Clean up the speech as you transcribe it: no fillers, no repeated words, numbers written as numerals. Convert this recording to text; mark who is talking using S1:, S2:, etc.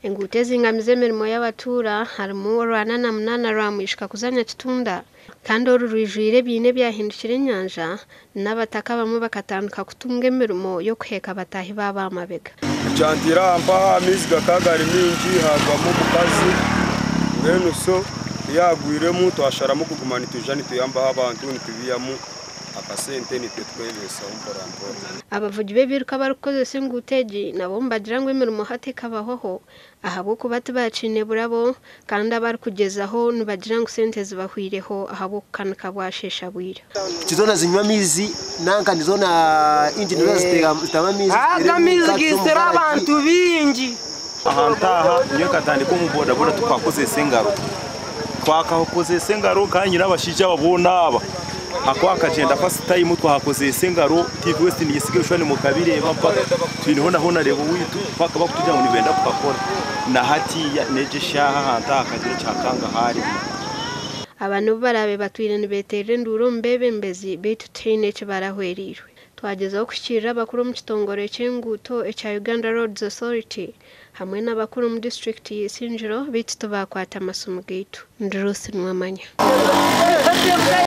S1: engute zingamize emirimo y'abatura harimo rwana na munana ramwishika kuzanya kitunda kandi orujwire bine byahindukira inyanja n'abataka bamwe bakatanduka kutunga emirimo yo kuheka batahi baba amabega
S2: cyantira mpa amizi gakagari mingi hagwamo mukazi reno so yagwiremo twasharamo kugumana tujani tuyamba abantu nitubiyamo akasente nitwebesa umporampo
S1: abavugi bebiruka barukoze singutegi nabo mbagira ngo emirimo hateka bahoho ahabo kubati bacine burabo kandi abari kugezaho nubagira ngo sente zibahwireho ahabo kanuka bwashesha bwira
S3: kizona zinywa mizi nanka ndizona injini zitama mizi
S4: agamizi gisera abantu bingi
S5: ahantaha niyo katandiko mu boda boda twakoze sengaro twakahokoze sengaro kandi n'abashija babona aba akwaka agenda first time twahakoze sengaro TV West ni yisige ushwane mu kabire bapfa twinihona hona rebo witu paka bakutujya ngo nibenda kwakora na hatiya neje shaha hanta akagira cyakanga hari
S1: abantu barabe batwire nibetere nduro mbebe mbezi bitu tine barahwerirwe twagezaho kushikira abakuru mu kitongore cy'inguto cya Uganda Roads Authority hamwe n'abakuru mu district y'Isinjiro bitu tubakwata amasumu gitu Ndrusi Mwamanya